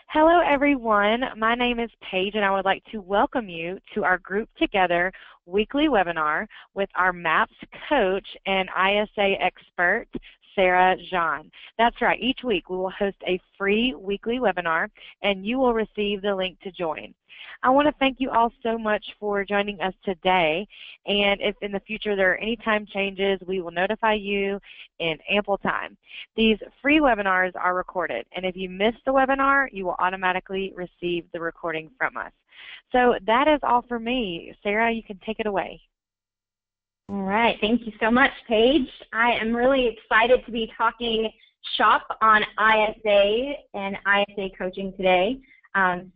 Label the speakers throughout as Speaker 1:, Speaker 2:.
Speaker 1: Hello, everyone. My name is Paige, and I would like to welcome you to our Group Together weekly webinar with our MAPS coach and ISA expert, Sarah Jahn. That's right. Each week we will host a free weekly webinar, and you will receive the link to join. I want to thank you all so much for joining us today, and if in the future there are any time changes, we will notify you in ample time. These free webinars are recorded, and if you miss the webinar, you will automatically receive the recording from us. So that is all for me. Sarah, you can take it away.
Speaker 2: All right, thank you so much, Paige. I am really excited to be talking shop on ISA and ISA coaching today.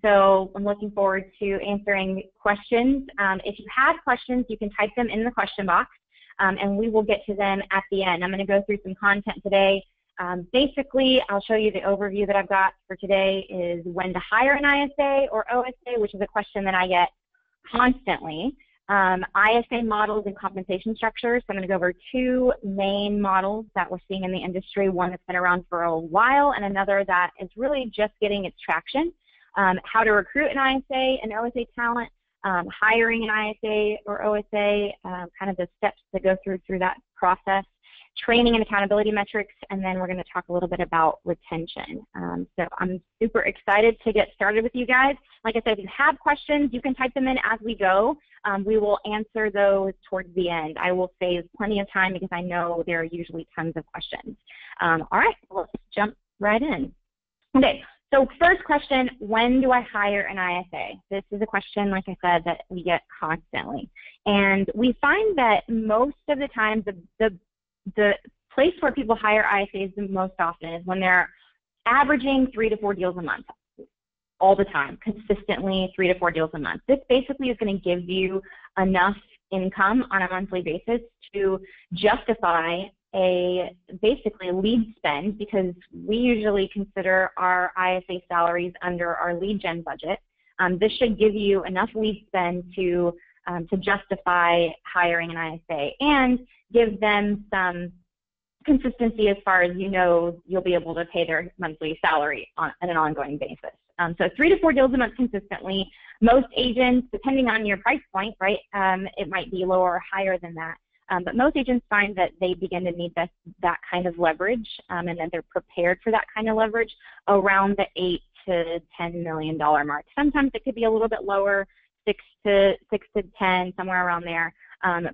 Speaker 2: So I'm looking forward to answering questions. If you have questions, you can type them in the question box, and we will get to them at the end. I'm going to go through some content today. Basically, I'll show you the overview that I've got for today is when to hire an ISA or OSA, which is a question that I get constantly. ISA models and compensation structures. So I'm going to go over two main models that we're seeing in the industry, one that's been around for a while and another that is really just getting its traction. How to recruit an ISA and OSA talent, hiring an ISA or OSA, kind of the steps that go through that process, training and accountability metrics, and then we're going to talk a little bit about retention. So I'm super excited to get started with you guys. Like I said, if you have questions, you can type them in as we go. We will answer those towards the end. I will save plenty of time because I know there are usually tons of questions. All right, let's jump right in. Okay. So first question, when do I hire an ISA? This is a question, like I said, that we get constantly. And we find that most of the time the place where people hire ISAs the most often is when they're averaging 3 to 4 deals a month all the time, consistently 3 to 4 deals a month. This basically is going to give you enough income on a monthly basis to justify basically a lead spend, because we usually consider our ISA salaries under our lead gen budget. This should give you enough lead spend to justify hiring an ISA and give them some consistency as far as you'll be able to pay their monthly salary on an ongoing basis. So 3 to 4 deals a month consistently. Most agents, depending on your price point, right, it might be lower or higher than that. But most agents find that they begin to need that kind of leverage, and that they're prepared for that kind of leverage around the $8 to $10 million mark. Sometimes it could be a little bit lower, 6 to 10, somewhere around there.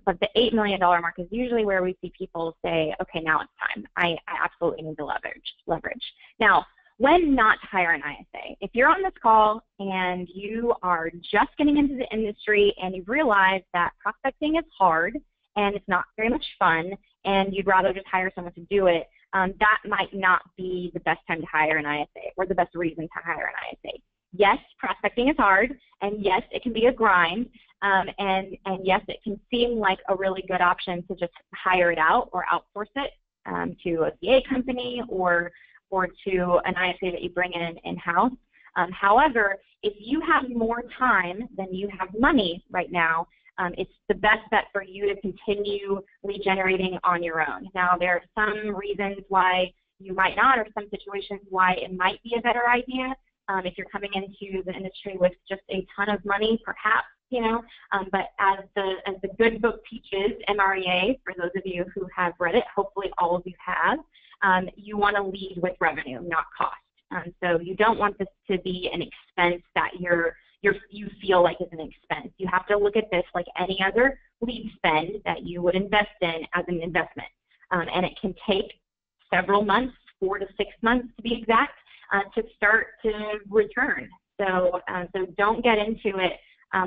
Speaker 2: But the $8 million mark is usually where we see people say, okay, now it's time. I absolutely need the leverage. Now, when not to hire an ISA. If you're on this call and you are just getting into the industry and you've realized that prospecting is hard and it's not very much fun and you'd rather just hire someone to do it, that might not be the best time to hire an ISA or the best reason to hire an ISA. Yes, prospecting is hard, and yes, it can be a grind, and yes, it can seem like a really good option to just hire it out or outsource it to a CA company or to an ISA that you bring in-house. However, if you have more time than you have money right now, it's the best bet for you to continue lead generating on your own. Now, there are some reasons why you might not, or some situations why it might be a better idea. If you're coming into the industry with just a ton of money, perhaps, but as the good book teaches, MREA, for those of you who have read it, hopefully all of you have, you want to lead with revenue, not cost. So you don't want this to be an expense that you feel like is an expense. You have to look at this like any other lead spend that you would invest in as an investment. And it can take several months, 4 to 6 months to be exact, to start to return. So don't get into it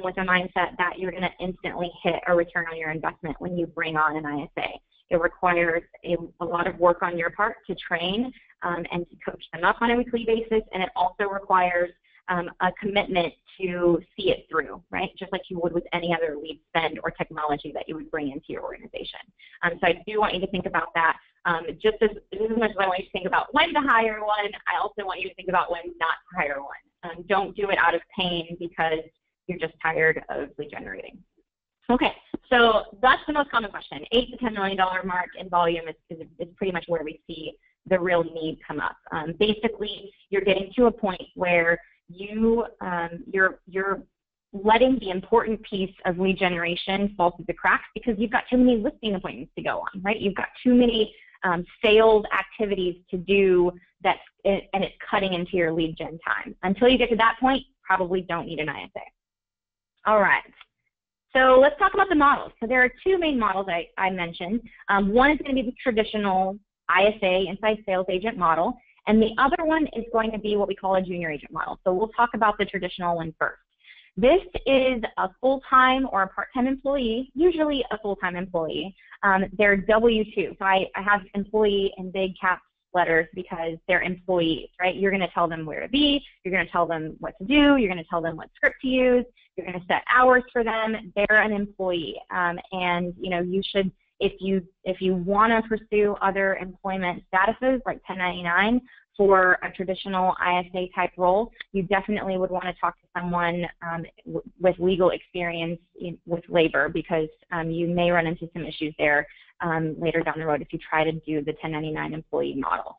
Speaker 2: with a mindset that you're going to instantly hit a return on your investment when you bring on an ISA. It requires a lot of work on your part to train and to coach them up on a weekly basis, and it also requires a commitment to see it through, right? Just like you would with any other lead spend or technology that you would bring into your organization. So I do want you to think about that. Just as much as I want you to think about when to hire one, I also want you to think about when not to hire one. Don't do it out of pain because you're just tired of lead generating. Okay, so that's the most common question. $8 to $10 million mark in volume is pretty much where we see the real need come up. Basically, you're getting to a point where you're letting the important piece of lead generation fall through the cracks because you've got too many listing appointments to go on, right? You've got too many sales activities to do and it's cutting into your lead gen time. Until you get to that point, probably don't need an ISA. All right. So let's talk about the models. So there are two main models I mentioned. One is going to be the traditional ISA, inside sales agent model, and the other one is going to be what we call a junior agent model. So we'll talk about the traditional one first. This is a full-time or a part-time employee, usually a full-time employee. They're W-2. So I have employee in big caps letters because they're employees, right? You're going to tell them where to be. You're going to tell them what to do. You're going to tell them what script to use. You're going to set hours for them. They're an employee, and you should, if you want to pursue other employment statuses like 1099 for a traditional ISA type role, you definitely would want to talk to someone with legal experience with labor because you may run into some issues there later down the road if you try to do the 1099 employee model.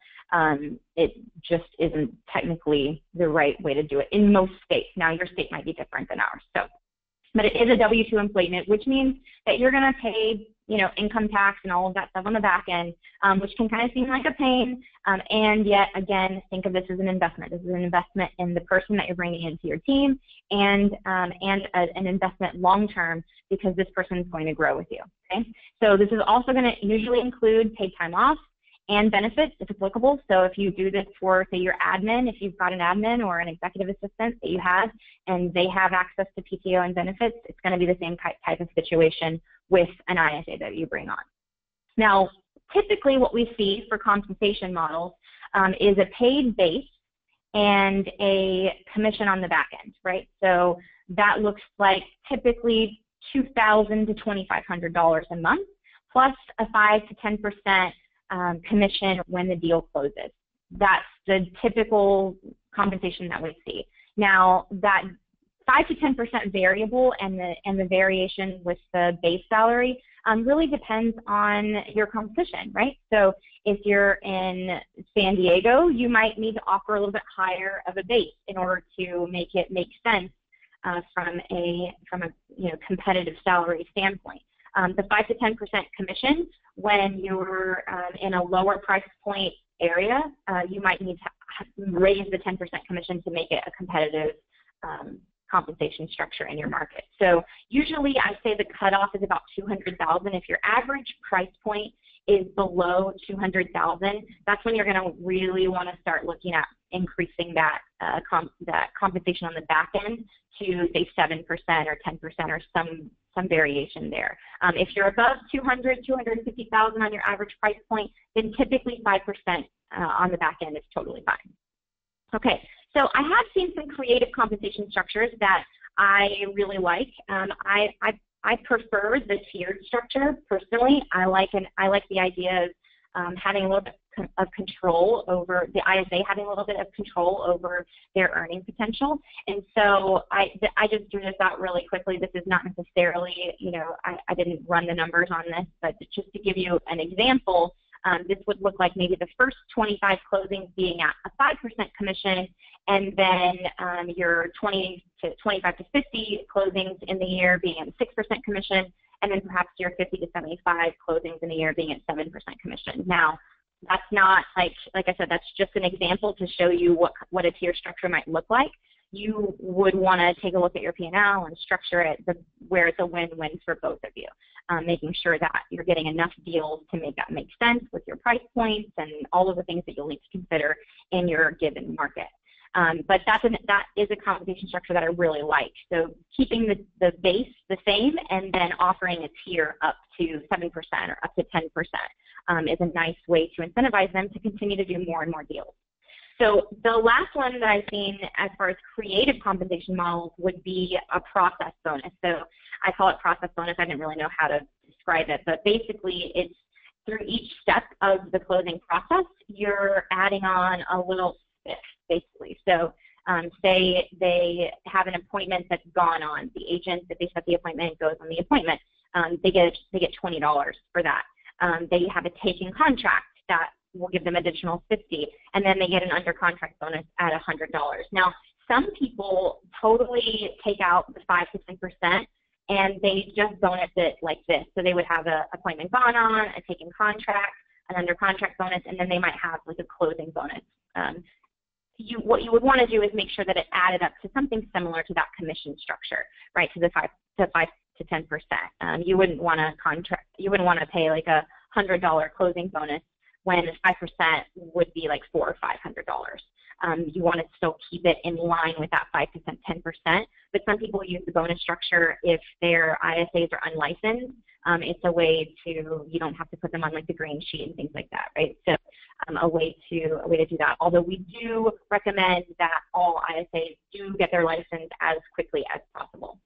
Speaker 2: It just isn't technically the right way to do it in most states. Now, your state might be different than ours. But it is a W-2 employment, which means that you're going to pay income tax and all of that stuff on the back end, which can kind of seem like a pain. And yet, again, think of this as an investment. This is an investment in the person that you're bringing into your team and an investment long-term because this person is going to grow with you, okay? So this is also going to usually include paid time off and benefits if applicable. So if you do this for, say, your admin, if you've got an admin or an executive assistant that you have and they have access to PTO and benefits, it's going to be the same type of situation with an ISA that you bring on. Now, typically what we see for compensation models is a paid base and a commission on the back end, right? So that looks like typically $2,000 to $2,500 a month, plus a 5 to 10% commission when the deal closes. That's the typical compensation that we see. Now, that 5 to 10% variable and the variation with the base salary really depends on your competition, right? So if you're in San Diego, you might need to offer a little bit higher of a base in order to make it make sense from a competitive salary standpoint. The 5 to 10% commission, when you're in a lower price point area, you might need to raise the 10% commission to make it a competitive compensation structure in your market. So usually I say the cutoff is about $200,000. If your average price point is below $200,000, that's when you're going to really want to start looking at increasing that compensation on the back end to say 7% or 10% or some variation there. If you're above $250,000 on your average price point, then typically 5% on the back end is totally fine. Okay, so I have seen some creative compensation structures that I really like. I prefer the tiered structure personally. I like the idea of having a little bit of control over the ISA, having a little bit of control over their earning potential. And so I just drew this out really quickly. This is not necessarily, I didn't run the numbers on this, but just to give you an example, this would look like maybe the first 25 closings being at a 5% commission, and then your 25 to 50 closings in the year being at a 6% commission, and then perhaps your 50 to 75 closings in the year being at 7% commission. Now, that's not, like I said, that's just an example to show you what a tier structure might look like. You would want to take a look at your P&L and structure it where it's a win-win for both of you, making sure that you're getting enough deals to make that make sense with your price points and all of the things that you'll need to consider in your given market. But that is a compensation structure that I really like. So keeping the base the same and then offering a tier up to 7% or up to 10% is a nice way to incentivize them to continue to do more and more deals. So the last one that I've seen as far as creative compensation models would be a process bonus. So I call it process bonus. I didn't really know how to describe it, but basically it's through each step of the closing process, you're adding on a little spiff, basically. So say they have an appointment that's gone on. The agent that they set the appointment goes on the appointment. They get $20 for that. They have a taking contract that we'll give them additional 50, and then they get an under contract bonus at $100. Now, some people totally take out the 5 to 10% and they just bonus it like this. So they would have an appointment gone on, a taken contract, an under contract bonus, and then they might have like a closing bonus. What you would want to do is make sure that it added up to something similar to that commission structure, right? To the 5 to 10%. You wouldn't want to pay like a $100 closing bonus when 5% would be like $400 or $500. You want to still keep it in line with that 5 to 10%. But some people use the bonus structure if their ISAs are unlicensed. It's a way to, you don't have to put them on like the green sheet and things like that, right? So a way to do that. Although we do recommend that all ISAs do get their license as quickly as possible.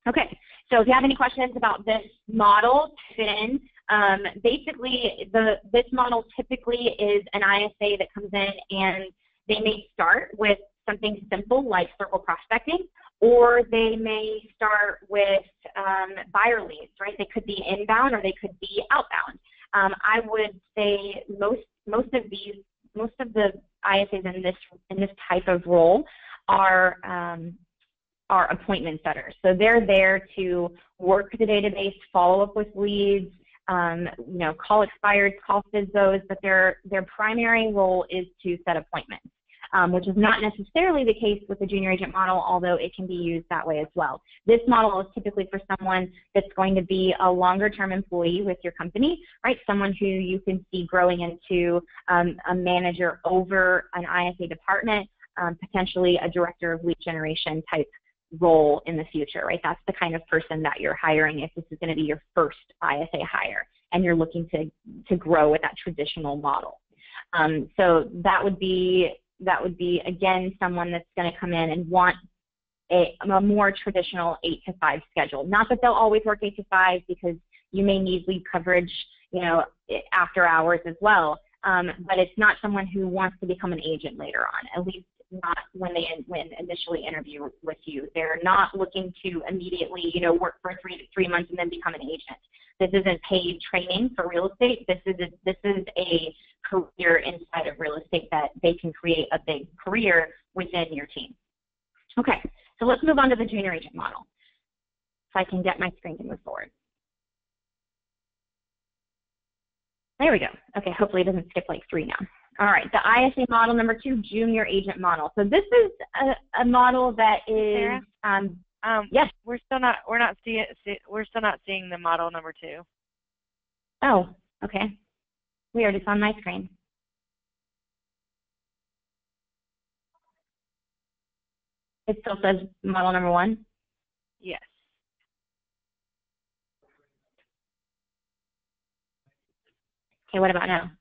Speaker 2: Okay, so if you have any questions about this model, type it in. Basically, this model typically is an ISA that comes in and they may start with something simple like circle prospecting, or they may start with buyer leads, right? They could be inbound or they could be outbound. I would say most of the ISAs in this type of role are appointment setters. So they're there to work the database, follow up with leads, call expireds, call FSBOs, but their primary role is to set appointments, which is not necessarily the case with the junior agent model, although it can be used that way as well. This model is typically for someone that's going to be a longer-term employee with your company, right? Someone who you can see growing into a manager over an ISA department, potentially a director of lead generation type role in the future, right? That's the kind of person that you're hiring if this is going to be your first ISA hire and you're looking to grow with that traditional model. So that would be again someone that's going to come in and want a more traditional 8 to 5 schedule. Not that they'll always work 8 to 5 because you may need lead coverage, after hours as well. But it's not someone who wants to become an agent later on, at least not when they initially interview with you. They're not looking to immediately, work for 3 months and then become an agent. This isn't paid training for real estate. This is a career inside of real estate that they can create a big career within your team. Okay, so let's move on to the junior agent model. If I can get my screen to move forward. There we go. Okay, hopefully it doesn't skip like 3 now. All right, the ISA model number 2, junior agent model. So this is a model that is
Speaker 1: Sarah?
Speaker 2: Yes.
Speaker 1: We're still not seeing the model number 2.
Speaker 2: Oh, okay. Weird, it's on my screen. It still says model number 1?
Speaker 1: Yes.
Speaker 2: Okay, what about now?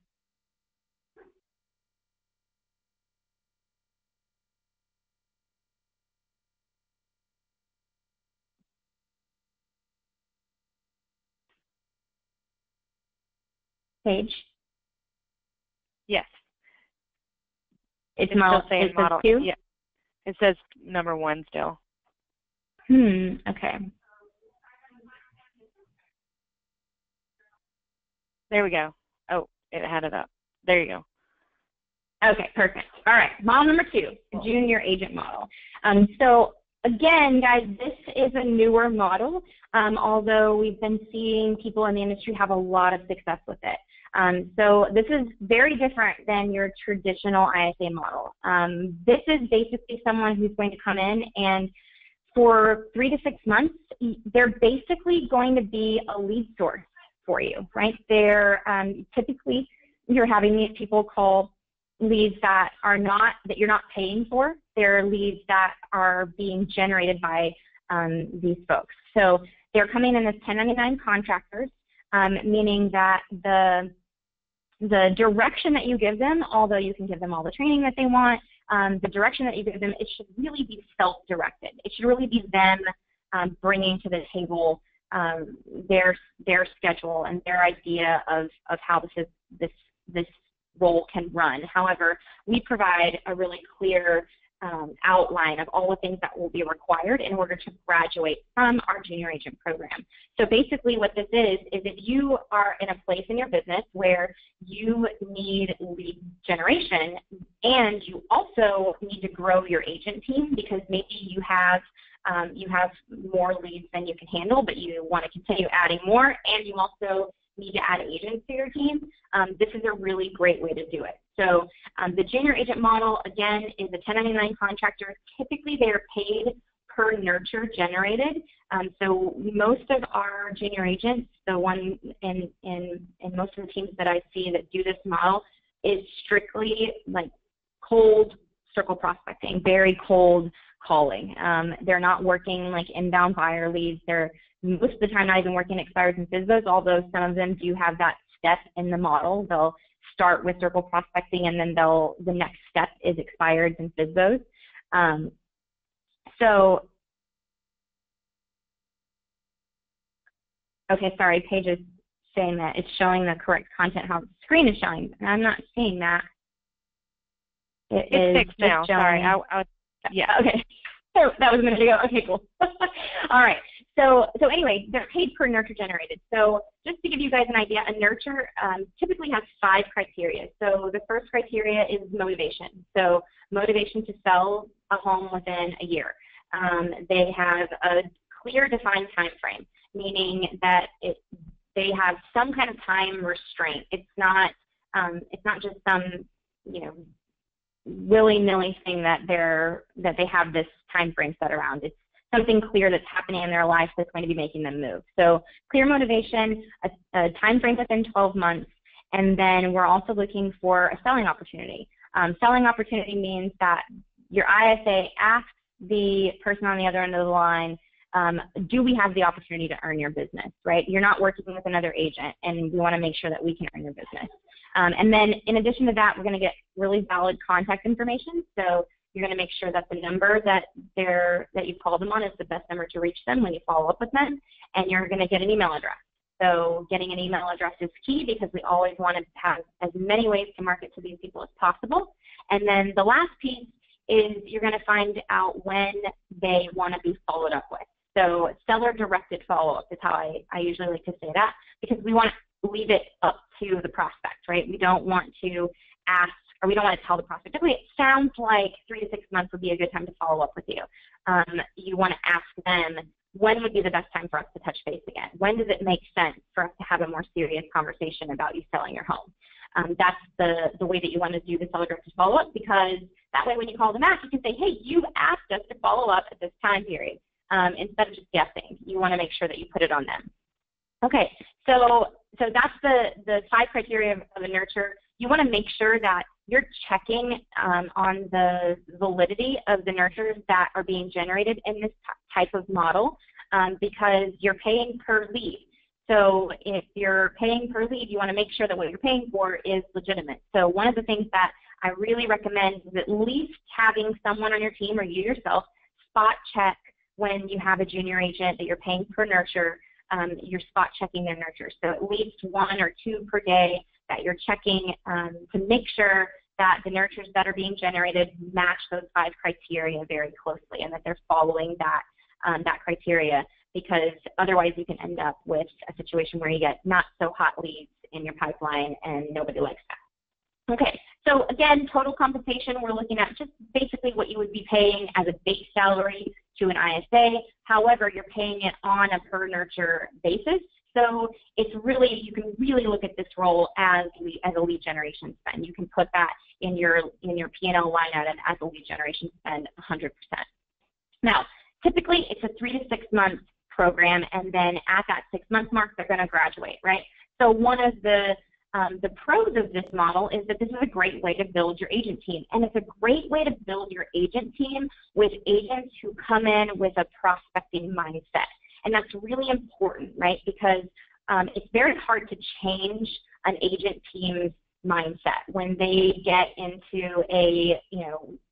Speaker 2: Page?
Speaker 1: Yes.
Speaker 2: It's model,
Speaker 1: still saying model
Speaker 2: 2?
Speaker 1: Yeah. It says number 1 still.
Speaker 2: Okay.
Speaker 1: There we go. Oh, it had it up. There you go.
Speaker 2: Okay, perfect. All right, model number 2, junior agent model. So again, guys, this is a newer model, although we've been seeing people in the industry have a lot of success with it. So this is very different than your traditional ISA model. This is basically someone who's going to come in and for 3 to 6 months, they're basically going to be a lead source for you, right? They're typically you're having these people call leads that you're not paying for. They're leads that are being generated by these folks. So they're coming in as 1099 contractors, meaning that the direction that you give them, although you can give them all the training that they want, the direction that you give them, it should really be self-directed. It should really be them bringing to the table their schedule and their idea of how this role can run. However, we provide a really clear outline of all the things that will be required in order to graduate from our junior agent program. So basically what this is if you are in a place in your business where you need lead generation and you also need to grow your agent team because maybe you have more leads than you can handle, but you want to continue adding more, and you also need to add agents to your team, this is a really great way to do it. So the junior agent model, again, is a 1099 contractor. Typically, they are paid per nurture generated. So most of our junior agents, the one in most of the teams that I see that do this model, is strictly like cold circle prospecting, very cold calling. They're not working like inbound buyer leads. They're most of the time not even working expireds and FSBOs, although some of them do have that step in the model. They'll start with circle prospecting, and then the next step is expireds and FSBOs. Okay, sorry, Paige is saying that it's showing the correct content how the screen is showing, and I'm not seeing that.
Speaker 1: It's fixed now. Sorry. Yeah.
Speaker 2: Okay. So that was a minute ago. Okay, cool. All right. So anyway, they're paid per nurture generated. So just to give you guys an idea, a nurture typically has 5 criteria. So the first criteria is motivation. So motivation to sell a home within a year. They have a clear defined time frame, meaning that they have some kind of time restraint. It's not just some willy-nilly thing that they have this time frame set around. It's something clear that's happening in their life that's going to be making them move. So clear motivation, a time frame within 12 months, and then we're also looking for a selling opportunity. Selling opportunity means that your ISA asks the person on the other end of the line, do we have the opportunity to earn your business, right? You're not working with another agent, and we want to make sure that we can earn your business. And then in addition to that, we're going to get really valid contact information. So you're going to make sure that the number that you call them on is the best number to reach them when you follow up with them, and you're going to get an email address. So getting an email address is key because we always want to have as many ways to market to these people as possible. And then the last piece is you're going to find out when they want to be followed up with. So seller-directed follow-up is how I usually like to say that, because we want to leave it up to the prospect, right? We don't want to ask, or we don't want to tell the prospect, okay, it sounds like 3 to 6 months would be a good time to follow up with you. You want to ask them, when would be the best time for us to touch base again? When does it make sense for us to have a more serious conversation about you selling your home? That's the way that you want to do the seller-directed follow-up, because that way when you call them back, you can say, hey, you asked us to follow up at this time period. Instead of just guessing, you want to make sure that you put it on them. Okay, so that's the 5 criteria of a nurture. You want to make sure that you're checking on the validity of the nurtures that are being generated in this type of model, because you're paying per lead. So if you're paying per lead, you want to make sure that what you're paying for is legitimate. So one of the things that I really recommend is at least having someone on your team or you yourself spot check when you have a junior agent that you're paying per nurture, you're spot checking their nurture. So at least 1 or 2 per day that you're checking to make sure that the nurtures that are being generated match those 5 criteria very closely and that they're following that criteria, because otherwise you can end up with a situation where you get not so hot leads in your pipeline and nobody likes that. Okay, so again, total compensation, we're looking at just basically what you would be paying as a base salary to an ISA. However, you're paying it on a per nurture basis. So it's really, you can really look at this role as a lead generation spend. You can put that in your P&L line item as a lead generation spend 100%. Now, typically it's a 3 to 6 month program, and then at that 6 month mark, they're going to graduate, right? So one of the pros of this model is that this is a great way to build your agent team. And it's a great way to build your agent team with agents who come in with a prospecting mindset. And that's really important, right? Because it's very hard to change an agent team's mindset when they get into a,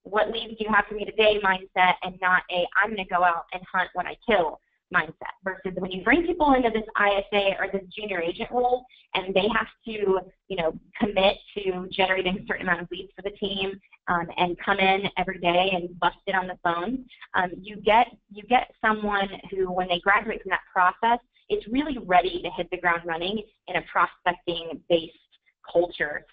Speaker 2: what leads do you have for me today mindset, and not a, I'm going to go out and hunt when I kill mindset versus when you bring people into this ISA or this junior agent role and they have to, commit to generating a certain amount of leads for the team and come in every day and bust it on the phone. You get someone who, when they graduate from that process, is really ready to hit the ground running in a prospecting-based culture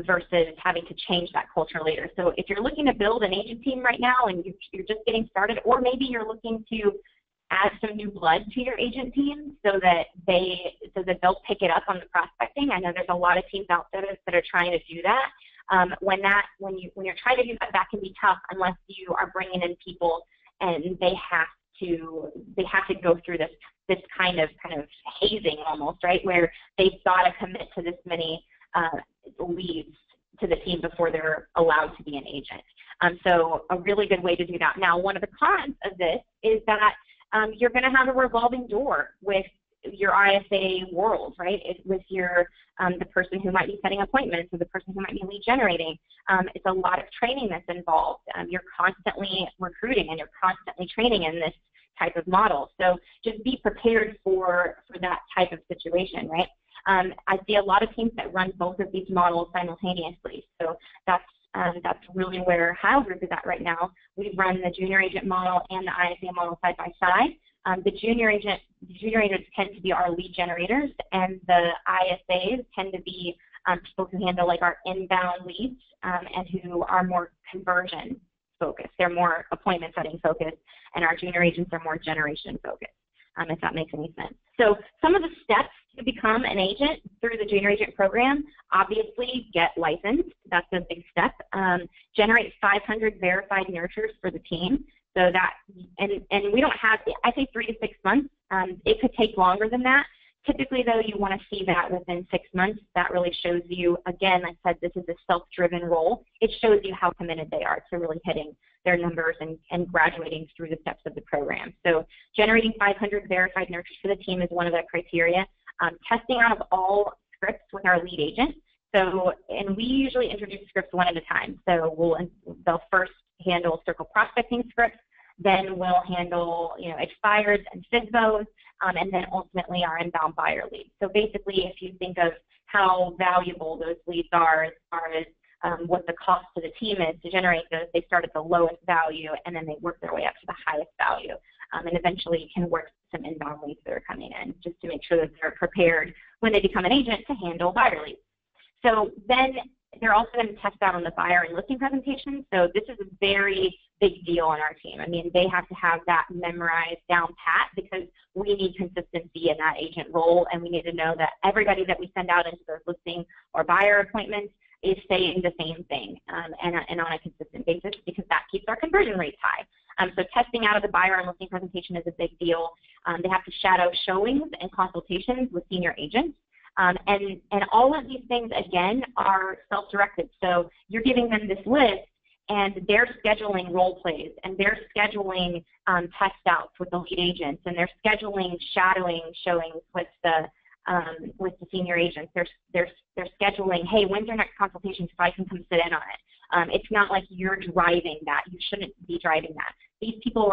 Speaker 2: versus having to change that culture later. So if you're looking to build an agent team right now and you're just getting started, or maybe you're looking to add some new blood to your agent team so that they'll pick it up on the prospecting. I know there's a lot of teams out there that are trying to do that. When you're trying to do that, that can be tough unless you are bringing in people and they have to go through this kind of hazing almost, right, where they've got to commit to this many leads to the team before they're allowed to be an agent. So a really good way to do that. Now, one of the cons of this is that you're going to have a revolving door with your ISA world, right? With your the person who might be setting appointments or the person who might be lead generating. It's a lot of training that's involved. You're constantly recruiting and you're constantly training in this type of model. So just be prepared for that type of situation, right? I see a lot of teams that run both of these models simultaneously. So that's really where Heil Group is at right now. We run the junior agent model and the ISA model side by side. The junior agents tend to be our lead generators, and the ISAs tend to be people who handle like our inbound leads and who are more conversion focused. They're more appointment setting focused, and our junior agents are more generation focused, if that makes any sense. So some of the steps to become an agent through the junior agent program: obviously get licensed. That's a big step. Generate 500 verified nurtures for the team. So that, and we don't have, I say 3 to 6 months. It could take longer than that. Typically, though, you want to see that within 6 months. That really shows you, again, I said this is a self-driven role. It shows you how committed they are to really hitting their numbers and graduating through the steps of the program. So generating 500 verified nurtures for the team is one of the criteria. Testing out of all scripts with our lead agent. So, and we usually introduce scripts one at a time. So they'll first handle circle prospecting scripts, then we'll handle expireds and FSBOs, and then ultimately our inbound buyer leads. So basically, if you think of how valuable those leads are as far as what the cost to the team is to generate those, they start at the lowest value and then they work their way up to the highest value. And eventually you can work some inbound leads that are coming in just to make sure that they're prepared when they become an agent to handle buyer leads. So then they're also going to test out on the buyer and listing presentation. So this is a very big deal on our team. I mean, they have to have that memorized down pat because we need consistency in that agent role, and we need to know that everybody that we send out into those listing or buyer appointments is saying the same thing and on a consistent basis, because that keeps our conversion rates high. So testing out of the buyer and listing presentation is a big deal. They have to shadow showings and consultations with senior agents. And all of these things, again, are self-directed. So you're giving them this list, and they're scheduling role plays, and they're scheduling test outs with the lead agents, and they're scheduling shadowing showings with the senior agents. They're scheduling, hey, when's your next consultation so I can come sit in on it. It's not like you're driving that. You shouldn't be driving that. These people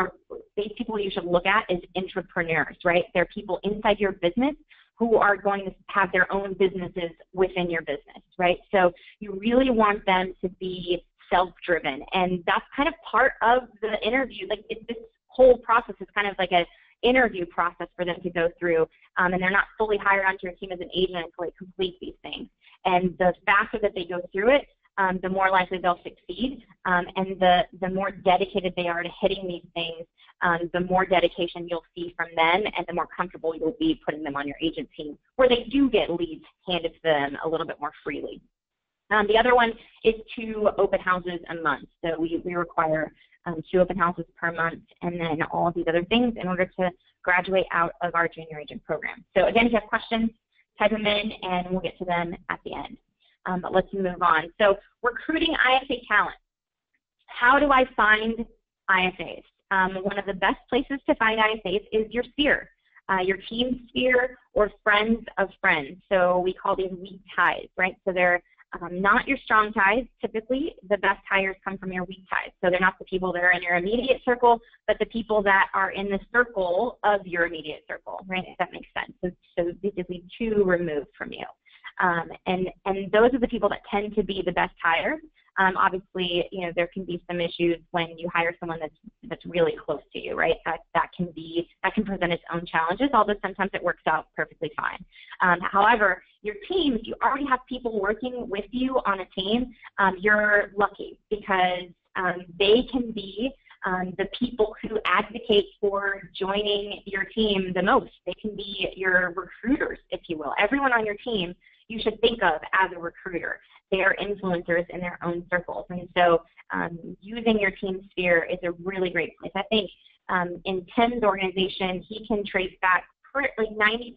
Speaker 2: you should look at as entrepreneurs, right? They're people inside your business who are going to have their own businesses within your business, right? So you really want them to be self-driven, and that's kind of part of the interview. Like this whole process is kind of like an interview process for them to go through, and they're not fully hired onto your team as an agent until they complete these things. And the faster that they go through it, the more likely they'll succeed, and the more dedicated they are to hitting these things, the more dedication you'll see from them, and the more comfortable you'll be putting them on your agent team, where they do get leads handed to them a little bit more freely. The other one is 2 open houses a month. So we require 2 open houses per month, and then all of these other things in order to graduate out of our junior agent program. So again, if you have questions, type them in, and we'll get to them at the end. But let's move on. So recruiting ISA talent. How do I find ISAs? One of the best places to find ISAs is your sphere, your team sphere or friends of friends. So we call these weak ties, right? So they're not your strong ties. Typically, the best hires come from your weak ties. So they're not the people that are in your immediate circle, but the people that are in the circle of your immediate circle, right? If that makes sense. So basically 2 removed from you. And those are the people that tend to be the best hires. Obviously, there can be some issues when you hire someone that's really close to you, right? That can present its own challenges, although sometimes it works out perfectly fine. However, your team, if you already have people working with you on a team, you're lucky because they can be the people who advocate for joining your team the most. They can be your recruiters, if you will. Everyone on your team you should think of as a recruiter. They are influencers in their own circles. And so using your team sphere is a really great place. I think in Tim's organization, he can trace back like 90%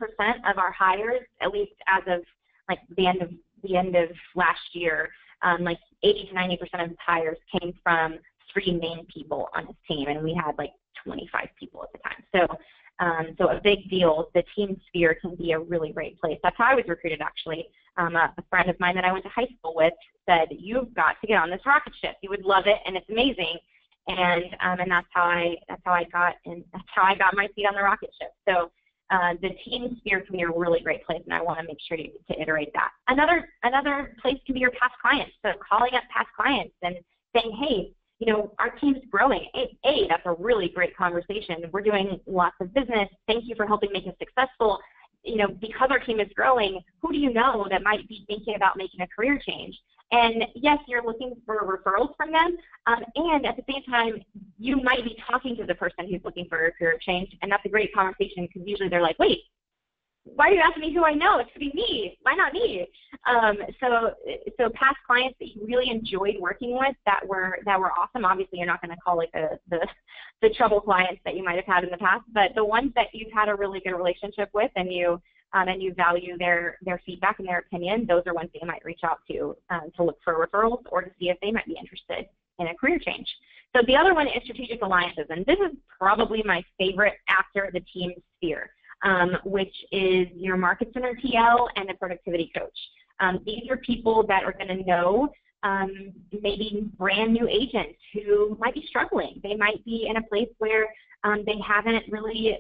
Speaker 2: of our hires, at least as of like the end of last year, like 80 to 90% of his hires came from 3 main people on his team, and we had like 25 people at the time. So a big deal. The team sphere can be a really great place. That's how I was recruited, actually. A friend of mine that I went to high school with said, "You've got to get on this rocket ship. You would love it, and it's amazing." And that's how I got my seat on the rocket ship. So the team sphere can be a really great place, and I want to make sure to iterate that. Another place can be your past clients. So calling up past clients and saying, "Hey, our team's growing. Hey, that's a really great conversation. We're doing lots of business. Thank you for helping make us successful. Because our team is growing, who do you know that might be thinking about making a career change?" And yes, you're looking for referrals from them. And at the same time, you might be talking to the person who's looking for a career change. And that's a great conversation because usually they're like, "Wait, why are you asking me who I know? It should be me. Why not me?" So past clients that you really enjoyed working with that were awesome. Obviously, you're not going to call like the trouble clients that you might have had in the past, but the ones that you've had a really good relationship with and you value their feedback and their opinion, those are ones that you might reach out to look for referrals or to see if they might be interested in a career change. So the other one is strategic alliances, and this is probably my favorite after the team sphere. Which is your Market Center TL and the productivity coach. These are people that are going to know maybe brand new agents who might be struggling. They might be in a place where they haven't really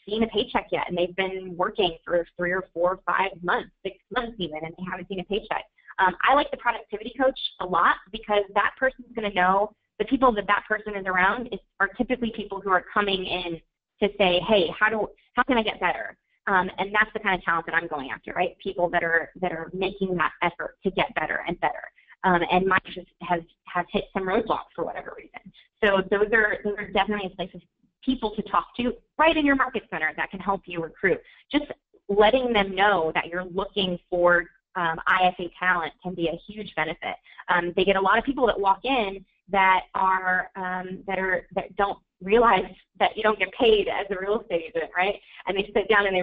Speaker 2: seen a paycheck yet, and they've been working for 3 or 4 or 5 months, 6 months even, and they haven't seen a paycheck. I like the productivity coach a lot because that person's going to know the people that person is around are typically people who are coming in to say, "Hey, how can I get better?" And that's the kind of talent that I'm going after, right? People that are making that effort to get better and better. And mine just has hit some roadblocks for whatever reason. So those are definitely places, people to talk to right in your Market Center that can help you recruit. Just letting them know that you're looking for ISA talent can be a huge benefit. They get a lot of people that walk in that don't realize that you don't get paid as a real estate agent, right? And they sit down and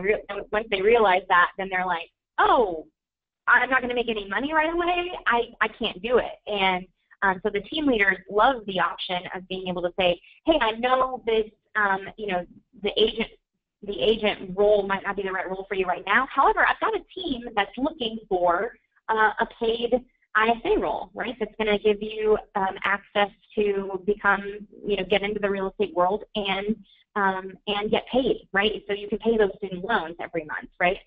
Speaker 2: once they realize that, then they're like, "Oh, I'm not going to make any money right away. I can't do it." And so the team leaders love the option of being able to say, "Hey, I know this, the agent role might not be the right role for you right now. However, I've got a team that's looking for a paid ISA role, right? That's going to give you access to become, get into the real estate world and get paid, right? So you can pay those student loans every month, right?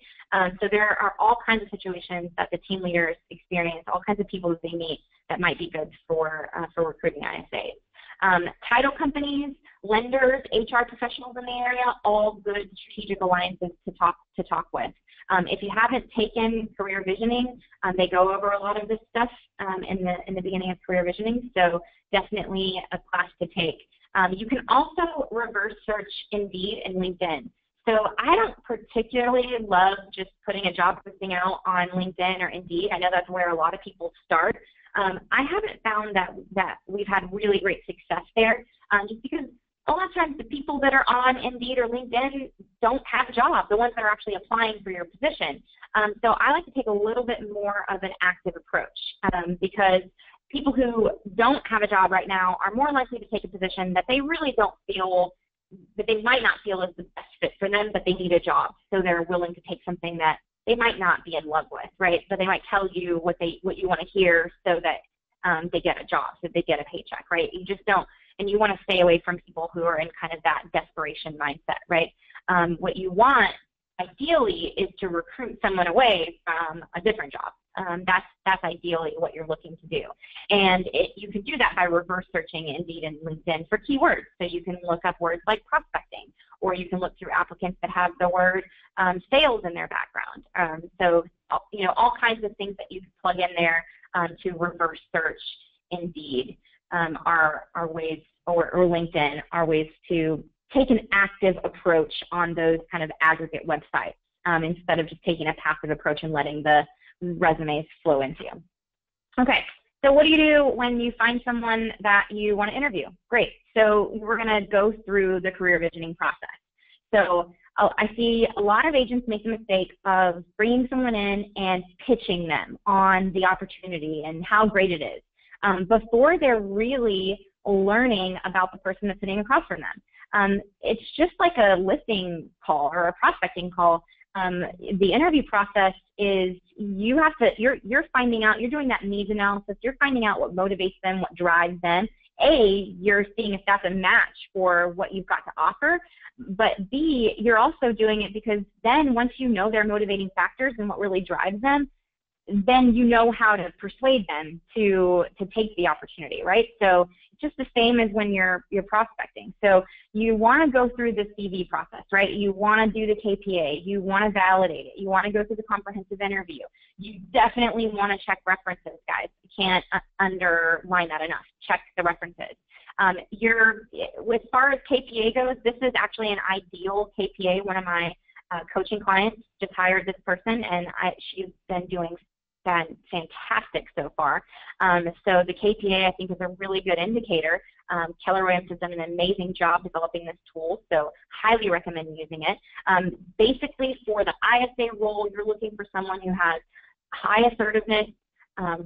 Speaker 2: So there are all kinds of situations that the team leaders experience, all kinds of people that they meet that might be good for recruiting ISAs. Title companies, lenders, HR professionals in the area, all good strategic alliances to talk with. If you haven't taken career visioning, they go over a lot of this stuff in the beginning of career visioning, so definitely a class to take. You can also reverse search Indeed and LinkedIn. So I don't particularly love just putting a job posting out on LinkedIn or Indeed. I know that's where a lot of people start. I haven't found that we've had really great success there, just because a lot of times the people that are on Indeed or LinkedIn don't have a job, the ones that are actually applying for your position. So I like to take a little bit more of an active approach because people who don't have a job right now are more likely to take a position that they really don't feel, that they might not feel is the best fit for them, but they need a job. So they're willing to take something that they might not be in love with, right? But they might tell you what you want to hear so that they get a job, so they get a paycheck, right? You just don't, and you want to stay away from people who are in kind of that desperation mindset, right? What you want, ideally, is to recruit someone away from a different job. That's ideally what you're looking to do. And you can do that by reverse searching Indeed and LinkedIn for keywords. So you can look up words like prospecting, or you can look through applicants that have the word sales in their background. So, all kinds of things that you can plug in there to reverse search Indeed are ways, or LinkedIn are ways to take an active approach on those kind of aggregate websites instead of just taking a passive approach and letting the resumes flow into you. Okay, so what do you do when you find someone that you want to interview? Great, so we're going to go through the career visioning process. So I see a lot of agents make the mistake of bringing someone in and pitching them on the opportunity and how great it is before they're really learning about the person that's sitting across from them. It's just like a listing call or a prospecting call. The interview process is you're finding out, you're doing that needs analysis, you're finding out what motivates them, what drives them. A, you're seeing if that's a match for what you've got to offer, but B, you're also doing it because then once you know their motivating factors and what really drives them, then you know how to persuade them to take the opportunity, right? So it's just the same as when you're prospecting. So you want to go through the CV process, right? You want to do the KPA. You want to validate it. You want to go through the comprehensive interview. You definitely want to check references, guys. You can't underline that enough. Check the references. As far as KPA goes, this is actually an ideal KPA. One of my coaching clients just hired this person, and she's been doing fantastic so far. So the KPA, I think, is a really good indicator. Keller Williams has done an amazing job developing this tool, so highly recommend using it. Basically, for the ISA role, you're looking for someone who has high assertiveness,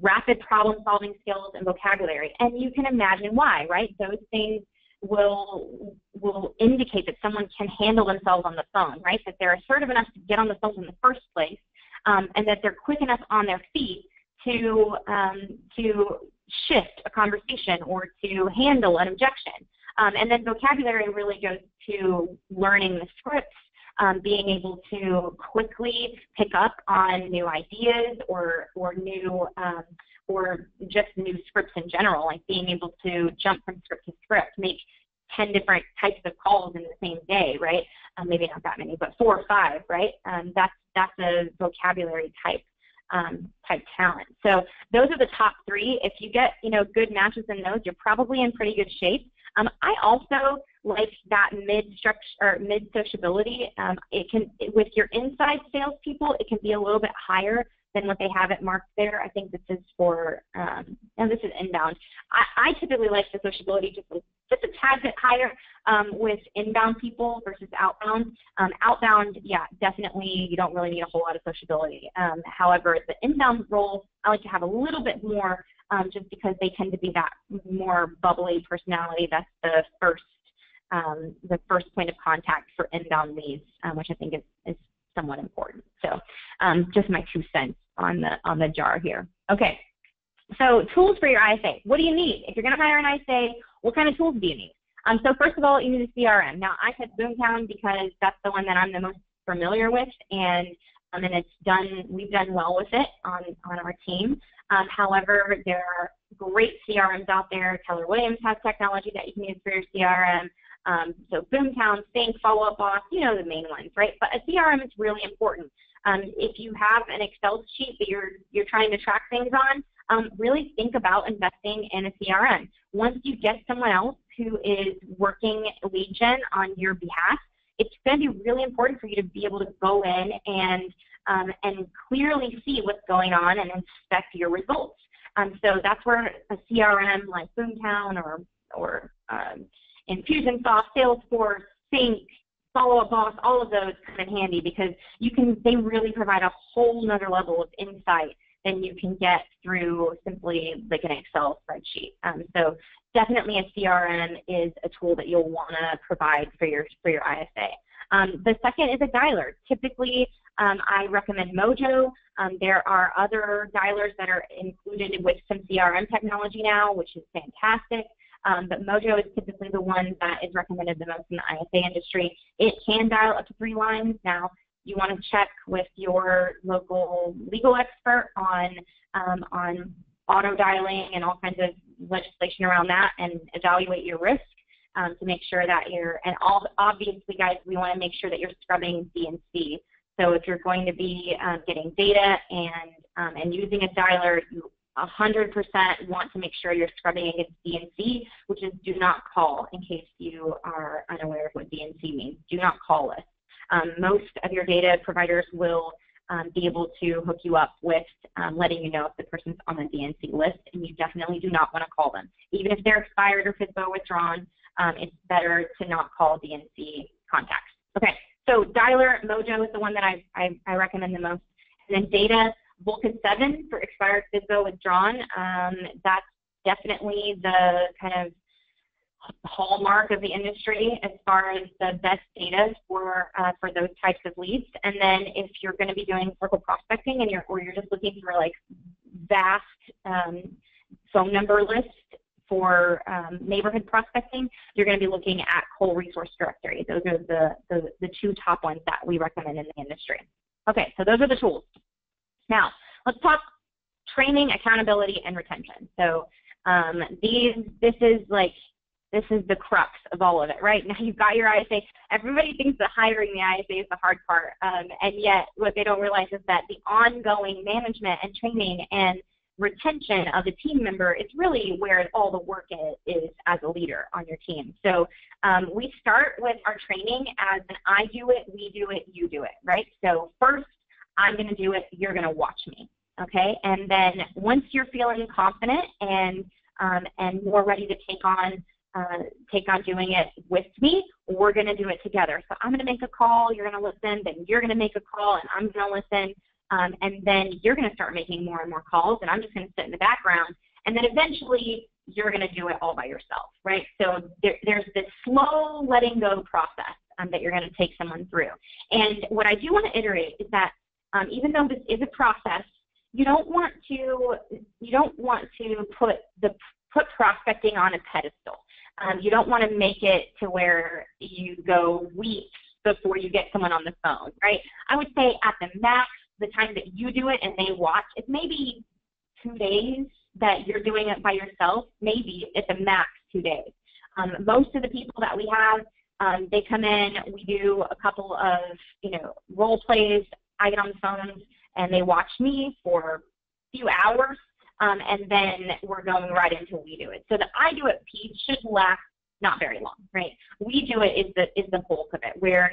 Speaker 2: rapid problem-solving skills, and vocabulary. And you can imagine why, right? Those things will indicate that someone can handle themselves on the phone, right? That they're assertive enough to get on the phone in the first place, and that they're quick enough on their feet to shift a conversation or to handle an objection. And then vocabulary really goes to learning the scripts, being able to quickly pick up on new ideas or new or just new scripts in general, like being able to jump from script to script, make 10 different types of calls in the same day, right? Maybe not that many, but 4 or 5, right? That's a vocabulary type talent. So those are the top 3. If you get good matches in those, you're probably in pretty good shape. I also like that mid sociability. With your inside salespeople, it can be a little bit higher than what they have it marked there. I think this is for, and this is inbound. I typically like the sociability just a tad bit higher with inbound people versus outbound. Outbound, yeah, definitely you don't really need a whole lot of sociability. However, the inbound role, I like to have a little bit more just because they tend to be that more bubbly personality. That's the first point of contact for inbound leads, which I think is somewhat important. So just my 2 cents on the jar here. Okay, so tools for your ISA. What do you need? If you're going to hire an ISA, what kind of tools do you need? So first of all, you need a CRM. Now, I said Boomtown because that's the one that I'm the most familiar with, and we've done well with it on our team. However, there are great CRMs out there. Keller Williams has technology that you can use for your CRM. So Boomtown, Sync, Follow Up Boss, the main ones, right? But a CRM is really important. If you have an Excel sheet that you're trying to track things on, really think about investing in a CRM. Once you get someone else who is working lead gen on your behalf, it's going to be really important for you to be able to go in and clearly see what's going on and inspect your results. So that's where a CRM like Boomtown or Infusionsoft, Salesforce, Sync, Follow Up Boss, all of those come in handy because they really provide a whole nother level of insight than you can get through simply like an Excel spreadsheet. So definitely a CRM is a tool that you'll want to provide for your ISA. The second is a dialer. Typically, I recommend Mojo. There are other dialers that are included with some CRM technology now, which is fantastic. But Mojo is typically the one that is recommended the most in the ISA industry. It can dial up to 3 lines. Now, you want to check with your local legal expert on auto dialing and all kinds of legislation around that, and evaluate your risk to make sure that obviously, guys, we want to make sure that you're scrubbing DNC. So if you're going to be getting data and using a dialer, you 100% want to make sure you're scrubbing against DNC, which is do not call, in case you are unaware of what DNC means. Do not call us. Most of your data providers will be able to hook you up with letting you know if the person's on the DNC list, and you definitely do not want to call them. Even if they're expired or FISBO withdrawn, it's better to not call DNC contacts. Okay, so dialer, Mojo is the one that I recommend the most. And then data, Vulcan 7 for expired FISBO withdrawn. That's definitely the kind of hallmark of the industry as far as the best data for those types of leads. And then if you're going to be doing circle prospecting and you're just looking for like vast phone number lists for neighborhood prospecting, you're going to be looking at Coal Resource Directory. Those are the 2 top ones that we recommend in the industry. Okay, so those are the tools. Now, let's talk training, accountability, and retention. So this is the crux of all of it, right? Now you've got your ISA. Everybody thinks that hiring the ISA is the hard part, and yet what they don't realize is that the ongoing management and training and retention of the team member is really where all the work is as a leader on your team. So we start with our training as an I do it, we do it, you do it, right? So first, I'm going to do it, you're going to watch me, okay? And then once you're feeling confident and more ready to take on doing it with me, we're going to do it together. So I'm going to make a call, you're going to listen, then you're going to make a call, and I'm going to listen, and then you're going to start making more and more calls, and I'm just going to sit in the background, and then eventually you're going to do it all by yourself, right? So there's this slow letting go process that you're going to take someone through. And what I do want to iterate is that even though this is a process, you don't want to put prospecting on a pedestal. You don't want to make it to where you go weeks before you get someone on the phone, right? I would say at the max, the time that you do it and they watch, it's maybe 2 days that you're doing it by yourself. Maybe it's a max 2 days. Most of the people that we have, they come in, we do a couple of, role plays. I get on the phones and they watch me for a few hours. And then we're going right into we do it. So the I do it piece should last not very long, right? We do it is the bulk of it, where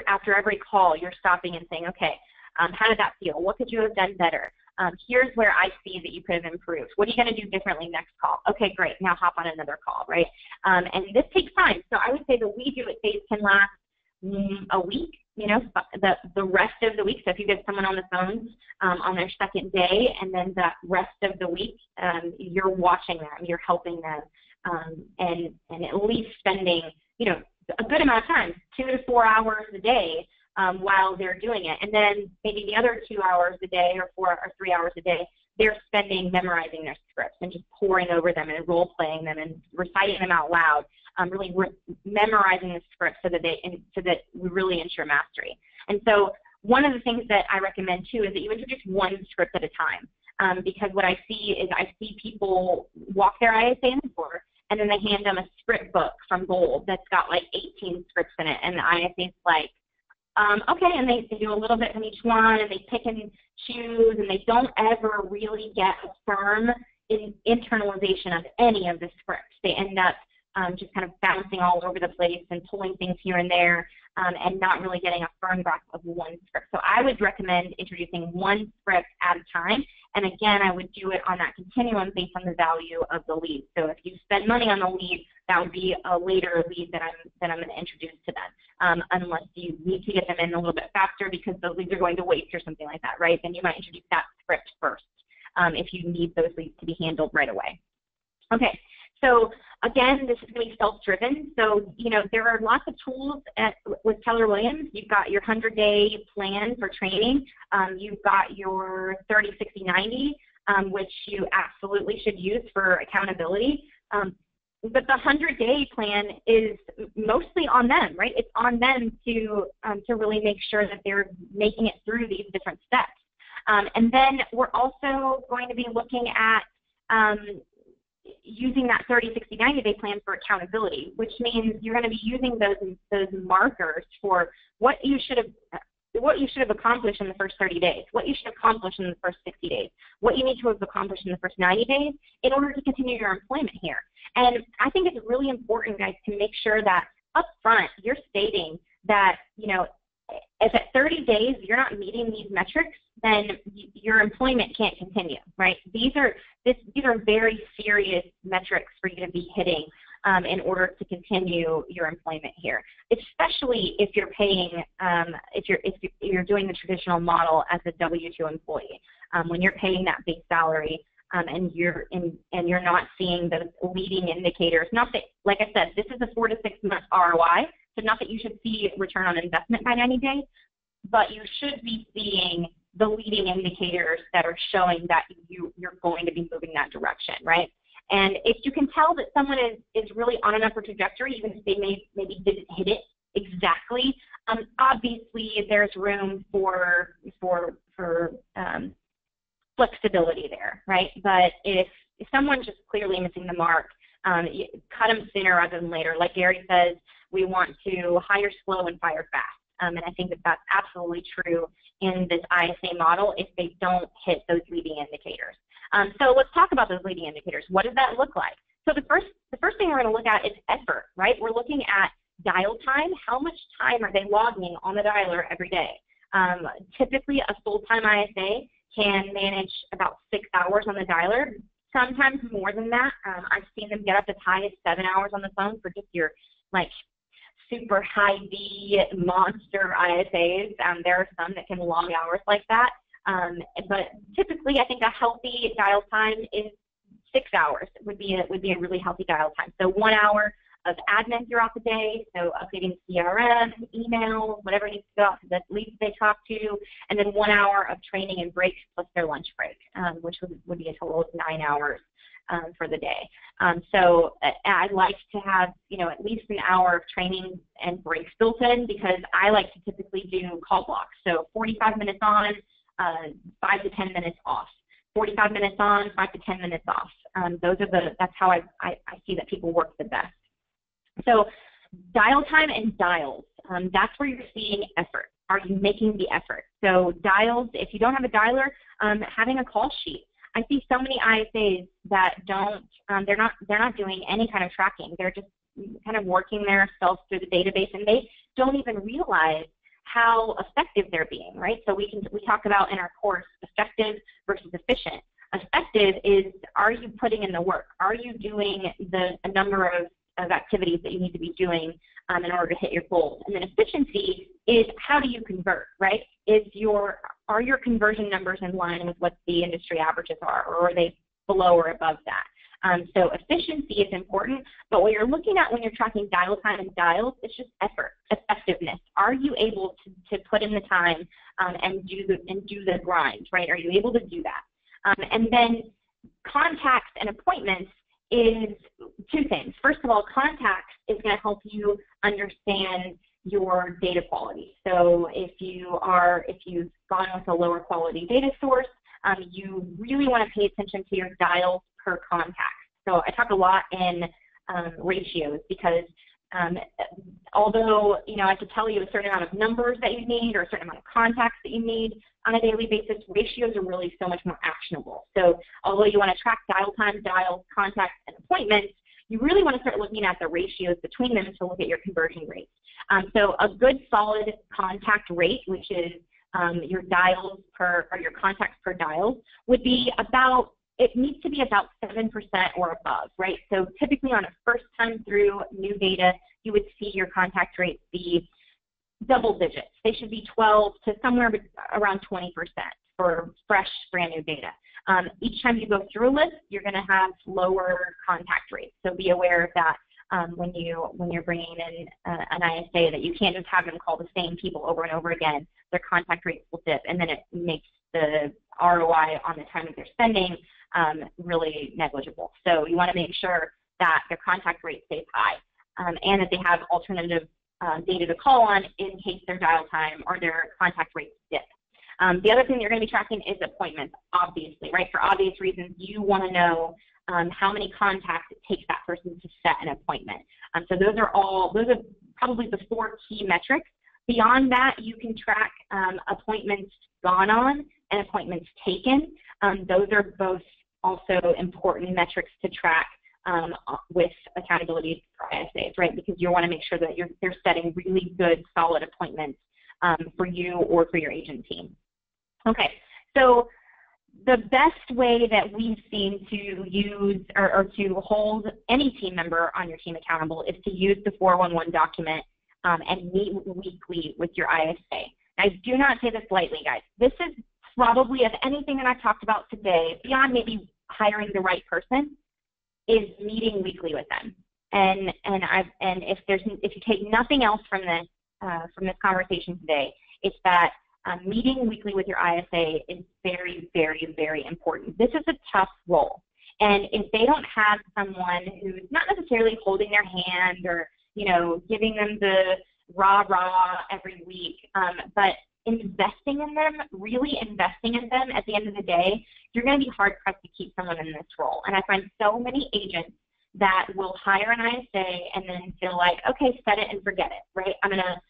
Speaker 2: after every call you're stopping and saying, okay, how did that feel? What could you have done better? Here's where I see that you could have improved. What are you going to do differently next call? Okay, great. Now hop on another call, right? And this takes time. So I would say the we do it phase can last a week. The rest of the week, so if you get someone on the phone on their second day, and then the rest of the week, you're watching them, you're helping them, and at least spending, a good amount of time, 2 to 4 hours a day while they're doing it. And then maybe the other 2 hours a day or 4 or 3 hours a day, they're spending memorizing their scripts and just poring over them and role-playing them and reciting them out loud, really memorizing the script so that we really ensure mastery. And so one of the things that I recommend, too, is that you introduce one script at a time, because what I see is people walk their ISA in the door, and then they hand them a script book from Gold that's got like 18 scripts in it, and the ISA is like, okay, and they do a little bit from each one, and they pick and choose, and they don't ever really get a firm internalization of any of the scripts. They end up just kind of bouncing all over the place and pulling things here and there, and not really getting a firm grasp of one script. So I would recommend introducing one script at a time, and again, I would do it on that continuum based on the value of the lead. So if you spend money on the lead, that would be a later lead that I'm going to introduce to them, unless you need to get them in a little bit faster because those leads are going to waste or something like that, right? Then you might introduce that script first if you need those leads to be handled right away. Okay, so Again, this is going to be self-driven. So, there are lots of tools with Keller Williams. You've got your 100-day plan for training. You've got your 30, 60, 90, which you absolutely should use for accountability. But the 100-day plan is mostly on them, right? It's on them to really make sure that they're making it through these different steps. And then we're also going to be looking at using that 30, 60, 90-day plan for accountability, which means you're going to be using those markers for what you should have accomplished in the first 30 days, what you should accomplish in the first 60 days, what you need to have accomplished in the first 90 days in order to continue your employment here. And I think it's really important, guys, to make sure that up front you're stating that, if at 30 days you're not meeting these metrics, then your employment can't continue, right? These are very serious metrics for you to be hitting in order to continue your employment here, especially if you're paying, if you're doing the traditional model as a W-2 employee. When you're paying that base salary and you're not seeing those leading indicators. Not that, like I said, this is a 4 to 6 month ROI, so not that you should see return on investment by 90 days, but you should be seeing the leading indicators that are showing that you're going to be moving that direction, right? And if you can tell that someone is really on an upward trajectory, even if they maybe didn't hit it exactly, obviously there's room for flexibility there, right? But if someone's just clearly missing the mark, cut them sooner rather than later. Like Gary says, we want to hire slow and fire fast. And I think that that's absolutely true in this ISA model if they don't hit those leading indicators. So let's talk about those leading indicators. What does that look like? So the first thing we're going to look at is effort, right? We're looking at dial time. How much time are they logging on the dialer every day? Typically, a full-time ISA can manage about 6 hours on the dialer, sometimes more than that. I've seen them get up as high as 7 hours on the phone for just your super high V monster ISAs. There are some that can log hours like that. But typically, I think a healthy dial time is 6 hours would be a really healthy dial time. So 1 hour of admin throughout the day, so updating CRM, email, whatever needs to go out to the leads they talk to, and then 1 hour of training and breaks plus their lunch break, which would be a total of 9 hours for the day. So I'd like to have, at least an hour of training and breaks built in, because I like to typically do call blocks. So 45 minutes on, 5 to 10 minutes off. 45 minutes on, 5 to 10 minutes off. That's how I see that people work the best. So dial time and dials, that's where you're seeing effort. Are you making the effort? So dials, if you don't have a dialer, having a call sheet. I see so many ISAs that don't, they're not doing any kind of tracking. They're just kind of working themselves through the database, and they don't even realize how effective they're being, right? So we talk about in our course effective versus efficient. Effective is, are you putting in the work? Are you doing a number of activities that you need to be doing in order to hit your goals? And then efficiency is, how do you convert, right? Are your conversion numbers in line with what the industry averages are, or are they below or above that? So efficiency is important, but what you're looking at when you're tracking dial time and dials, it's just effort, effectiveness. Are you able to put in the time and do the grind, right? Are you able to do that? And then contacts and appointments is two things. First of all, contacts is going to help you understand your data quality. So if you've gone with a lower quality data source, you really want to pay attention to your dials per contact. So I talk a lot in ratios, because although I could tell you a certain amount of numbers that you need or a certain amount of contacts that you need on a daily basis, ratios are really so much more actionable. So although you want to track dial time, dials, contacts, and appointments, you really want to start looking at the ratios between them to look at your conversion rates. So a good solid contact rate, which is your dials or your contacts per dials, would be it needs to be about 7% or above, right? So typically on a first time through new data, you would see your contact rates be double digits. They should be 12 to somewhere around 20% for fresh, brand new data. Each time you go through a list, you're going to have lower contact rates. So be aware of that when you're bringing in an ISA, that you can't just have them call the same people over and over again. Their contact rates will dip, and then it makes the ROI on the time that they're spending really negligible. So you want to make sure that their contact rate stays high and that they have alternative data to call on in case their dial time or their contact rates dip. The other thing you're going to be tracking is appointments, obviously, right? For obvious reasons, you want to know how many contacts it takes that person to set an appointment. So those are probably the 4 key metrics. Beyond that, you can track appointments gone on and appointments taken. Those are both also important metrics to track with accountability for ISAs, right? Because you want to make sure that they're setting really good, solid appointments for you or for your agent team. Okay, so the best way that we've seen to use or to hold any team member on your team accountable is to use the 411 document and meet weekly with your ISA. I do not say this lightly, guys. This is probably, of anything that I've talked about today, beyond maybe hiring the right person, is meeting weekly with them. And if you take nothing else from this conversation today, it's that meeting weekly with your ISA is very, very, very important. This is a tough role, and if they don't have someone who's not necessarily holding their hand or giving them the rah-rah every week, but investing in them, really investing in them, at the end of the day, you're going to be hard-pressed to keep someone in this role. And I find so many agents that will hire an ISA and then feel like, okay, set it and forget it, right? I'm going to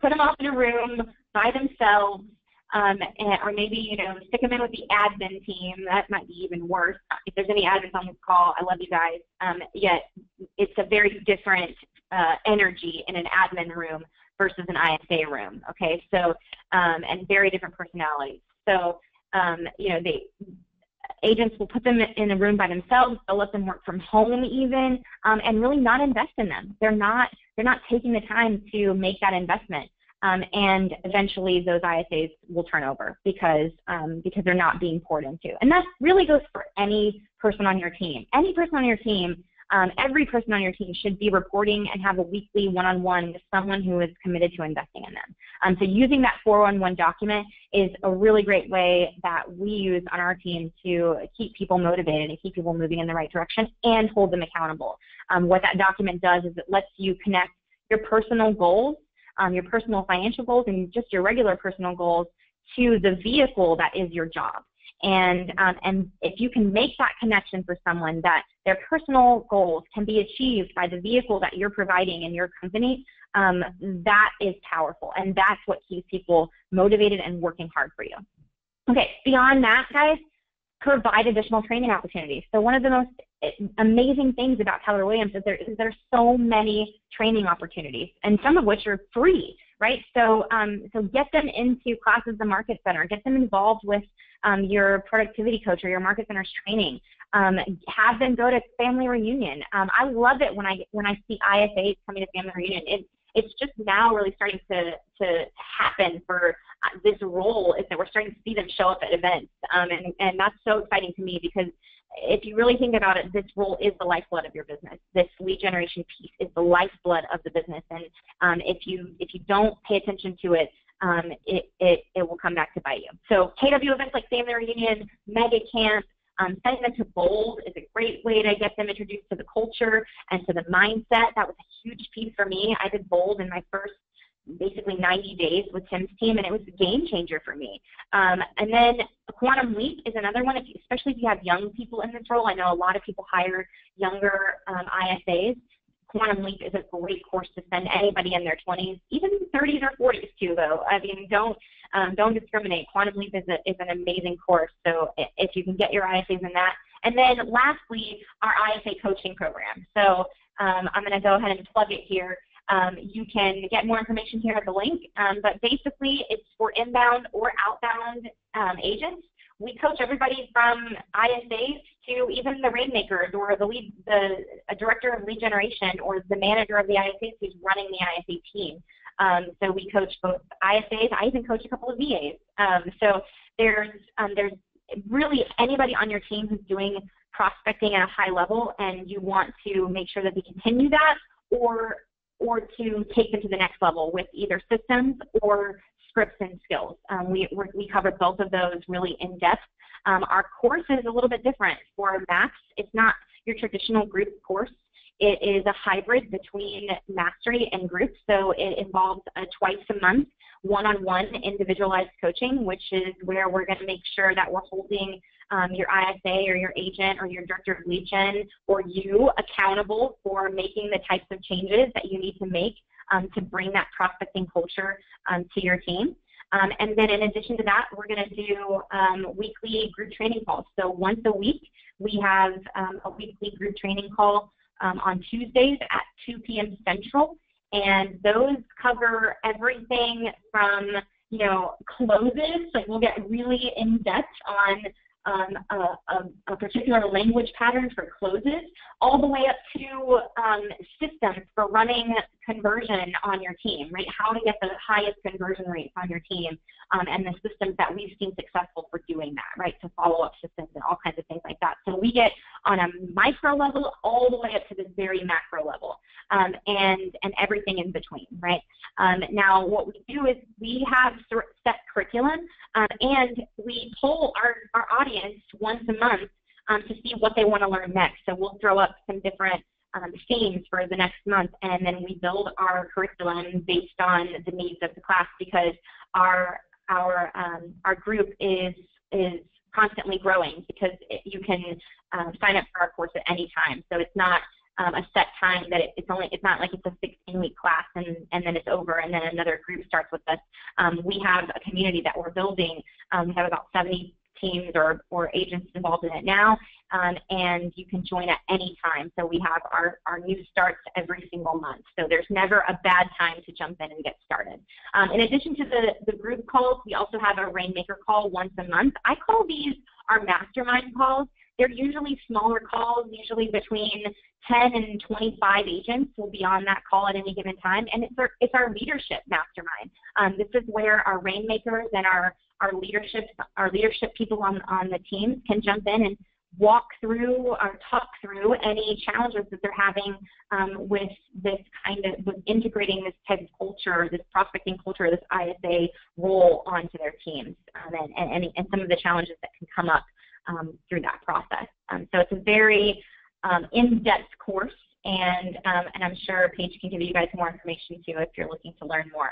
Speaker 2: put them off in a room by themselves, or maybe, stick them in with the admin team. That might be even worse. If there's any admins on this call, I love you guys. Yet it's a very different energy in an admin room versus an ISA room, okay? So, and very different personalities. So, agents will put them in a room by themselves. They'll let them work from home even, and really not invest in them. They're not taking the time to make that investment. And eventually those ISAs will turn over because they're not being poured into. And that really goes for any person on your team. Any person on your team, every person on your team should be reporting and have a weekly one-on-one with someone who is committed to investing in them. So using that 411 document is a really great way that we use on our team to keep people motivated and keep people moving in the right direction and hold them accountable. What that document does is it lets you connect your personal goals, your personal financial goals, and just your regular personal goals to the vehicle that is your job. And if you can make that connection for someone, that their personal goals can be achieved by the vehicle that you're providing in your company, that is powerful, and that's what keeps people motivated and working hard for you. Okay, beyond that, guys, provide additional training opportunities. So one of the most amazing things about Keller Williams is there's so many training opportunities, and some of which are free, right? So get them into classes at the Market Center, get them involved with your productivity coach or your Market Center's training. Have them go to family reunion. I love it when I see ISAs coming to family reunion. It's just now really starting to happen for this role, is that we're starting to see them show up at events, and that's so exciting to me, because if you really think about it, this role is the lifeblood of your business. This lead generation piece is the lifeblood of the business, and if you don't pay attention to it, it will come back to bite you. So KW events like family reunion, mega camp, sending them to Bold is a great way to get them introduced to the culture and to the mindset. That was a huge piece for me. I did Bold in my first basically 90 days with Tim's team, and it was a game changer for me. And then Quantum Leap is another one, especially if you have young people in this role. I know a lot of people hire younger ISAs. Quantum Leap is a great course to send anybody in their 20s, even 30s or 40s too, though. I mean, don't discriminate. Quantum Leap is an amazing course, so if you can get your ISAs in that. And then lastly, our ISA coaching program. So I'm going to go ahead and plug it here. You can get more information here at the link, but basically it's for inbound or outbound agents. We coach everybody from ISAs to even the rainmakers or the director of lead generation or the manager of the ISAs who's running the ISA team. So we coach both ISAs. I even coach a couple of VAs. So there's really anybody on your team who's doing prospecting at a high level and you want to make sure that they continue that or to take them to the next level with either systems or scripts and skills. We covered both of those really in depth. Our course is a little bit different. For MAPS, it's not your traditional group course. It is a hybrid between mastery and group, so it involves a twice a month one-on-one individualized coaching, which is where we're going to make sure that we're holding your ISA or your agent or your director of lead gen or you accountable for making the types of changes that you need to make to bring that prospecting culture to your team. And then in addition to that, we're going to do weekly group training calls. So once a week, we have a weekly group training call on Tuesdays at 2 p.m. Central. And those cover everything from, closes, like we'll get really in depth on a particular language pattern for closes, all the way up to systems for running conversion on your team, right? How to get the highest conversion rates on your team, and the systems that we've seen successful for doing that, right? To follow-up systems and all kinds of things like that. So we get on a micro level all the way up to this very macro level, and everything in between, right? Now, what we do is we have set curriculum, and we poll our audience once a month to see what they want to learn next. So we'll throw up some different themes for the next month, and then we build our curriculum based on the needs of the class, because our group is constantly growing, because you can sign up for our course at any time. So it's not a set time that it's not like it's a 16-week class and then it's over and then another group starts with us. We have a community that we're building. We have about 70 teams or agents involved in it now, and you can join at any time. So we have our new starts every single month. So there's never a bad time to jump in and get started. In addition to the group calls, we also have a Rainmaker call once a month. I call these our mastermind calls. They're usually smaller calls, usually between 10 and 25 agents will be on that call at any given time, and it's our leadership mastermind. This is where our Rainmakers and our leadership people on the teams can jump in and walk through or talk through any challenges that they're having with integrating this type of culture, this prospecting culture, this ISA role onto their teams, and some of the challenges that can come up through that process. So it's a very in-depth course, and I'm sure Paige can give you guys more information too if you're looking to learn more.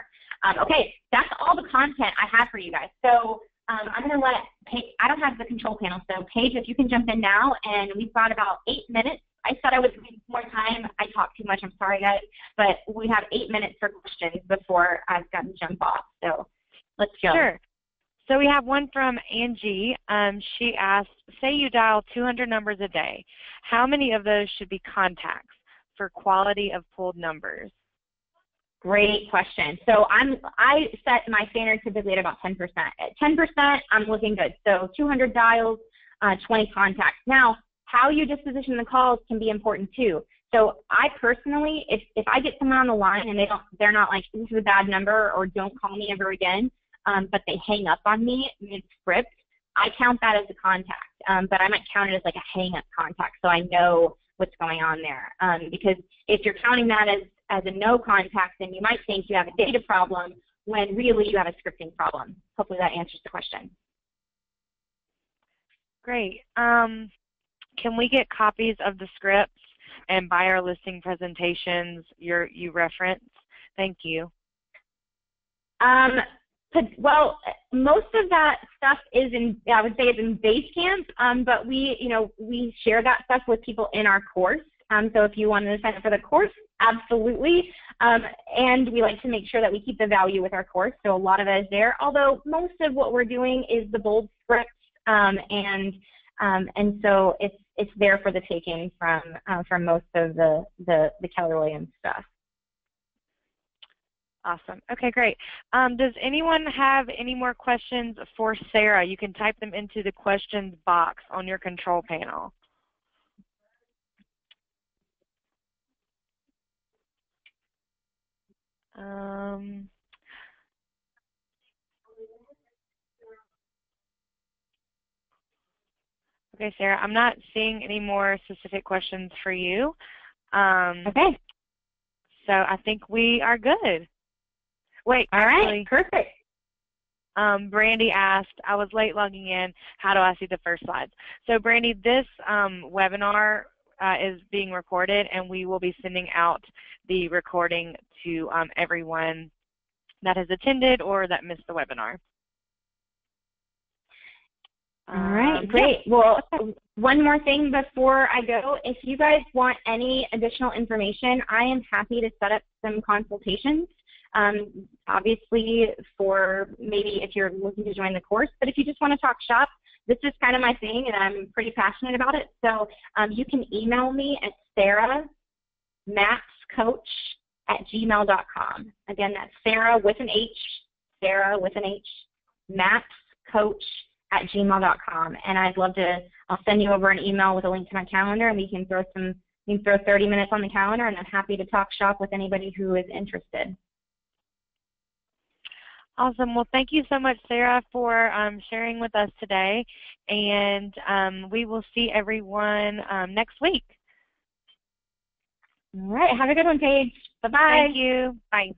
Speaker 2: Okay, that's all the content I have for you guys. So I'm going to let Paige, I don't have the control panel, so Paige, if you can jump in now, and we've got about 8 minutes. I said I would leave more time. I talked too much, I'm sorry guys, but we have 8 minutes for questions before I've got to jump off, so let's go.
Speaker 1: Sure. So we have one from Angie. She asked, say you dial 200 numbers a day. How many of those should be contacts for quality of pulled numbers?
Speaker 2: Great question. So I set my standard typically at about 10%. At 10%, I'm looking good. So 200 dials, 20 contacts. Now, how you disposition the calls can be important too. So I personally, if I get someone on the line and they're not like, this is a bad number or don't call me ever again, but they hang up on me mid-script, I count that as a contact, but I might count it as like a hang-up contact so I know what's going on there. Because if you're counting that as a no contact, then you might think you have a data problem when really you have a scripting problem. Hopefully that answers the question.
Speaker 1: Great. Can we get copies of the scripts and buyer listing presentations you referenced? Thank you.
Speaker 2: Well, most of that stuff is I would say is in Basecamp, but we share that stuff with people in our course. So if you wanted to sign up for the course, absolutely. And we like to make sure that we keep the value with our course, so a lot of it is there. Although most of what we're doing is the bold scripts, and so it's there for the taking from most of the Keller Williams stuff.
Speaker 1: Awesome. Okay, great. Does anyone have any more questions for Sarah? You can type them into the questions box on your control panel. Okay, Sarah, I'm not seeing any more specific questions for you.
Speaker 2: Okay.
Speaker 1: So I think we are good. Wait,
Speaker 2: All right, perfect.
Speaker 1: Brandy asked, I was late logging in, how do I see the first slides? So Brandy, this webinar is being recorded, and we will be sending out the recording to everyone that has attended or that missed the webinar.
Speaker 2: All right, great. Yeah. Well, one more thing before I go. If you guys want any additional information, I am happy to set up some consultations. Obviously, for maybe if you're looking to join the course, but if you just want to talk shop, this is kind of my thing, and I'm pretty passionate about it. So you can email me at sarah.mapscoach@gmail.com. Again, that's Sarah with an H, mapscoach@gmail.com, and I'd love to. I'll send you over an email with a link to my calendar, and we can throw 30 minutes on the calendar, and I'm happy to talk shop with anybody who is interested.
Speaker 1: Awesome. Well, thank you so much, Sarah, for sharing with us today, and we will see everyone next week.
Speaker 2: All right. Have a good one, Paige. Bye-bye.
Speaker 1: Thank you. Bye.